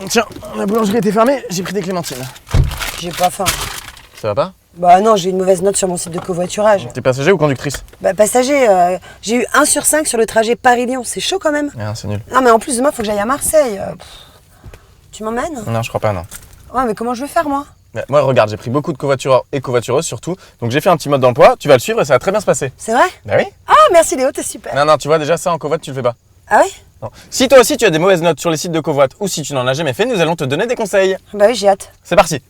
Tiens, la boulangerie était fermée, j'ai pris des clémentines. J'ai pas faim. Ça va pas? Bah non, j'ai une mauvaise note sur mon site de covoiturage. T'es passager ou conductrice? Bah passager, j'ai eu 1 sur 5 sur le trajet Paris-Lyon, c'est chaud quand même. Ah, c'est nul. Non mais en plus demain, faut que j'aille à Marseille. Tu m'emmènes? Non, je crois pas, non. Ouais, mais comment je vais faire moi? Mais moi, regarde, j'ai pris beaucoup de covoitureurs et covoitureuses surtout. Donc j'ai fait un petit mode d'emploi, tu vas le suivre et ça va très bien se passer. C'est vrai? Bah oui. Ah merci Léo, t'es super. Non, tu vois, déjà ça en covoit, tu le fais pas. Ah oui? Non. Si toi aussi tu as des mauvaises notes sur les sites de covoit ou si tu n'en as jamais fait, nous allons te donner des conseils. Bah oui, j'ai hâte. C'est parti.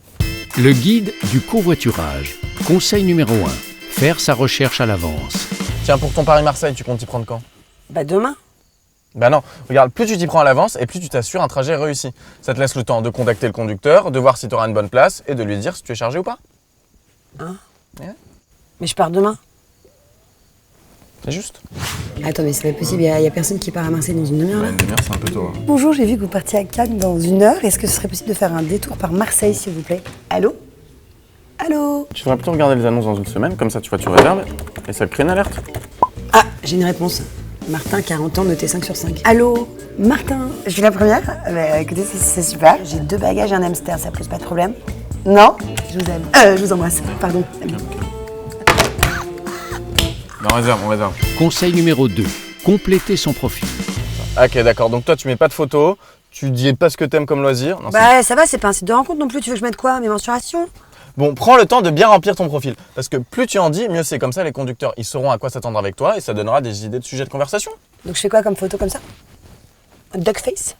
Le guide du covoiturage. Conseil numéro 1. Faire sa recherche à l'avance. Tiens, pour ton Paris-Marseille, tu comptes t'y prendre quand? Bah demain. Bah non, regarde, plus tu t'y prends à l'avance et plus tu t'assures un trajet réussi. Ça te laisse le temps de contacter le conducteur, de voir si tu auras une bonne place et de lui dire si tu es chargé ou pas. Hein? Ouais. Mais je pars demain. C'est juste. Attends, mais c'est pas possible, il y a personne qui part à Marseille dans une demi-heure là. Une demi-heure, c'est un peu tôt. Bonjour, j'ai vu que vous partiez à Cannes dans 1 heure. Est-ce que ce serait possible de faire un détour par Marseille, s'il vous plaît? Allô? Allô? Tu devrais plutôt regarder les annonces dans une semaine, comme ça tu vois, tu réserves et ça te crée une alerte. Ah, j'ai une réponse. Martin, 40 ans, noté 5 sur 5. Allô? Martin? Je suis la première? Bah, écoutez, c'est super. J'ai 2 bagages et un hamster, ça pose pas de problème? Non? Je vous aime. Je vous embrasse, pardon. Non, on réserve. Conseil numéro 2. Compléter son profil. Ok, d'accord, donc toi tu mets pas de photos, tu dis pas ce que t'aimes comme loisir. Non, Bah ça va, c'est pas un site de rencontre non plus, tu veux que je mette quoi? Mes mensurations? Bon, prends le temps de bien remplir ton profil, parce que plus tu en dis, mieux c'est. Comme ça les conducteurs, ils sauront à quoi s'attendre avec toi et ça donnera des idées de sujets de conversation. Donc je fais quoi comme photo comme ça? Un duck face?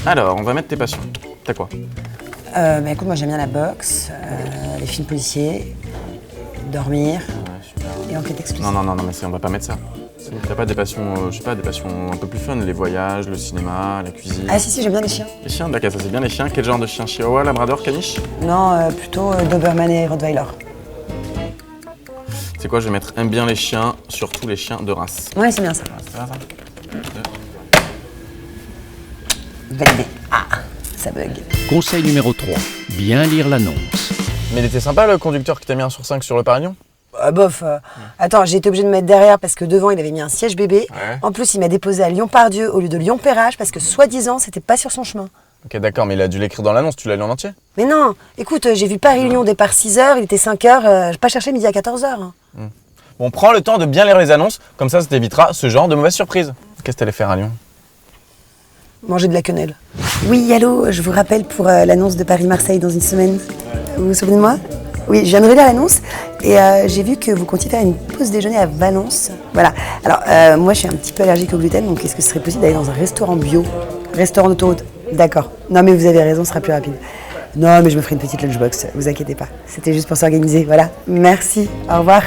Alors, on va mettre tes passions. T'as quoi? Bah écoute, moi j'aime bien la boxe, les films policiers, dormir et enquête exclusive. Non, mais on va pas mettre ça. T'as pas des passions, des passions un peu plus fun, les voyages, le cinéma, la cuisine. Ah si, j'aime bien les chiens. Les chiens, d'accord, ça c'est bien les chiens. Quel genre de chien? Chihuahua, labrador, caniche? Non, plutôt Doberman et Rottweiler. C'est quoi, je vais mettre aime bien les chiens, surtout les chiens de race. Ouais, c'est bien ça. C'est ça? Validé. Ah, ça bug. Conseil numéro 3. Bien lire l'annonce. Mais il était sympa le conducteur qui t'a mis 1 sur 5 sur le Paris-Lyon? Bof. Attends, j'ai été obligée de me mettre derrière parce que devant, il avait mis un siège bébé. Ouais. En plus, il m'a déposé à Lyon-Pardieu au lieu de Lyon-Perrache parce que soi-disant, c'était pas sur son chemin. Ok, d'accord, mais il a dû l'écrire dans l'annonce, tu l'as lu en entier? Mais non, écoute, j'ai vu Paris-Lyon départ 6h, il était 5h, j'ai pas cherché midi à 14h. Bon, prends le temps de bien lire les annonces, comme ça t'évitera ce genre de mauvaises surprises. Qu'est-ce que t'allais faire à Lyon? Manger de la quenelle. Oui, allô, je vous rappelle pour l'annonce de Paris-Marseille dans 1 semaine. Vous vous souvenez de moi? Oui, je viens de relire l'annonce et j'ai vu que vous comptiez faire une pause déjeuner à Valence. Voilà. Alors, moi, je suis un petit peu allergique au gluten, donc est-ce que ce serait possible d'aller dans un restaurant bio? Restaurant d'autoroute? D'accord. Non, mais vous avez raison, ce sera plus rapide. Non, mais je me ferai une petite lunchbox, vous inquiétez pas. C'était juste pour s'organiser, voilà. Merci, au revoir.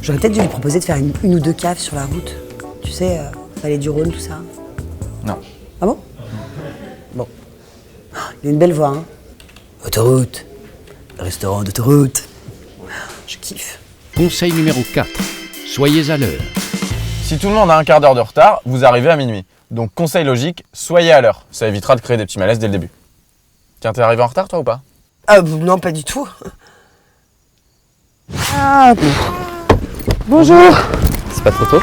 J'aurais peut-être dû lui proposer de faire une ou 2 caves sur la route. Tu sais, vallée du Rhône, tout ça. Non. Ah bon? Bon. Il a une belle voix, hein. Autoroute. Restaurant d'autoroute. Je kiffe. Conseil numéro 4. Soyez à l'heure. Si tout le monde a un quart d'heure de retard, vous arrivez à minuit. Donc conseil logique, soyez à l'heure. Ça évitera de créer des petits malaises dès le début. Tiens, t'es arrivé en retard toi ou pas? Ah non, pas du tout. Ah, bonjour. C'est pas trop tôt?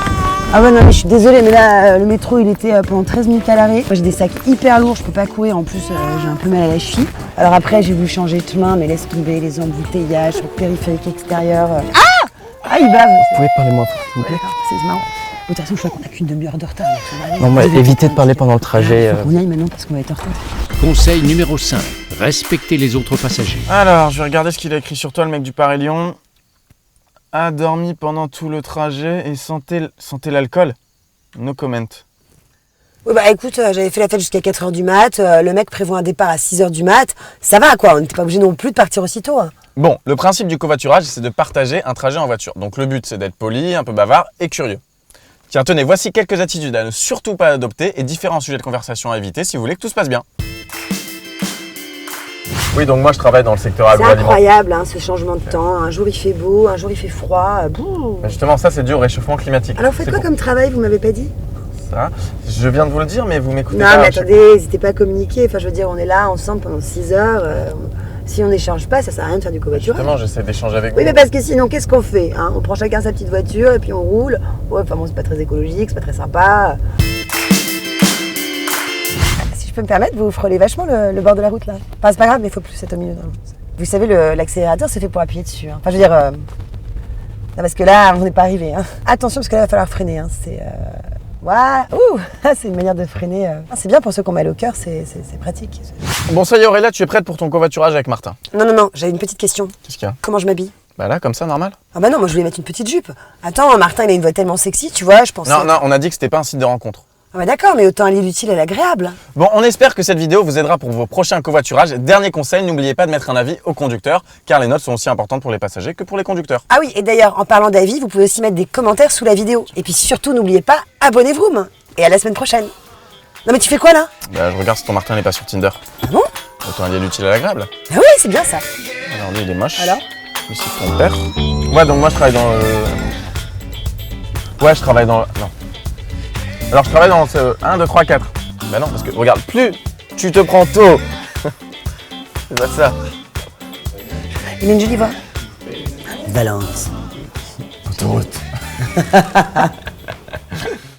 Ah ouais, non, mais je suis désolée, mais là, le métro, il était pendant 13 minutes à l'arrêt. Moi, j'ai des sacs hyper lourds, je peux pas courir. En plus, j'ai un peu mal à la cheville. Alors après, j'ai voulu changer de chemin, mais laisse tomber les embouteillages sur le périphérique extérieur. Ah, il bave. Vous pouvez parler moins fort, s'il vous plaît? C'est marrant. De toute façon, je crois qu'on n'a qu'une demi-heure de retard. Non, mais évitez de parler pendant le trajet. On y aille maintenant parce qu'on va être en retard. Conseil numéro 5. Respecter les autres passagers. Alors, je vais regarder ce qu'il a écrit sur toi, le mec du Paris-Lyon. A dormi pendant tout le trajet et sentait l'alcool? No comment. Oui, bah écoute, j'avais fait la fête jusqu'à 4h du mat. Le mec prévoit un départ à 6h du mat. Ça va quoi, on n'était pas obligé non plus de partir aussitôt. Hein. Bon, le principe du covoiturage, c'est de partager un trajet en voiture. Donc le but, c'est d'être poli, un peu bavard et curieux. Tiens, tenez, voici quelques attitudes à ne surtout pas adopter et différents sujets de conversation à éviter si vous voulez que tout se passe bien. Oui, donc moi je travaille dans le secteur C'est agroalimentaire. incroyable hein, ce changement de temps. Un jour il fait beau, un jour il fait froid. Bouh. Justement, ça c'est dû au réchauffement climatique. Alors vous faites C'est quoi pour comme travail, vous m'avez pas dit? ça. Je viens de vous le dire, mais vous m'écoutez Non pas. mais attendez, n'hésitez pas à communiquer. Enfin je veux dire, on est là ensemble pendant 6 heures. Si on n'échange pas, ça sert à rien de faire du covoiturage. Justement, j'essaie d'échanger avec Oui vous. mais parce que sinon qu'est-ce qu'on fait hein? On prend chacun sa petite voiture et puis on roule. Ouais, enfin bon c'est pas très écologique, c'est pas très sympa. peux me permettre, vous frôlez vachement le bord de la route là. Enfin, c'est pas grave, mais il faut plus être au milieu. Non. Vous savez, l'accélérateur, c'est fait pour appuyer dessus. Hein. Enfin, je veux dire... non, parce que là, on n'est pas arrivé. Hein. Attention, parce que là, il va falloir freiner. Hein. C'est... Ouah, ouh, c'est une manière de freiner. C'est bien pour ceux qui ont mal au cœur, c'est pratique. Bon, ça y est, Aurélia, tu es prête pour ton covoiturage avec Martin? Non, j'avais une petite question. Qu'est-ce qu'il y a? Comment je m'habille? Bah là, comme ça, normal. Ah bah non, moi je voulais mettre une petite jupe. Attends, Martin, il a une voix tellement sexy, tu vois, je pensais... Non, on a dit que c'était pas un site de rencontre. Ah bah d'accord, mais autant aller l'utile à l'agréable. Bon, on espère que cette vidéo vous aidera pour vos prochains covoiturages. Dernier conseil, n'oubliez pas de mettre un avis au conducteur, car les notes sont aussi importantes pour les passagers que pour les conducteurs. Ah oui, et d'ailleurs, en parlant d'avis, vous pouvez aussi mettre des commentaires sous la vidéo. Et puis surtout, n'oubliez pas, abonnez-vous. Et à la semaine prochaine. Non mais tu fais quoi là? Bah, je regarde si ton Martin n'est pas sur Tinder. Ah bon? Autant allier l'utile à l'agréable. Ah oui, c'est bien ça. Alors lui, il est moche. Alors? Lui, c'est ton père. Ouais, donc moi, je travaille dans le... Ouais, je travaille dans... Non. Alors, je travaille dans ce 1, 2, 3, 4. Bah non, parce que, regarde, plus tu te prends tôt. C'est pas ça. Il a une jolie voix. Valence. Autoroute.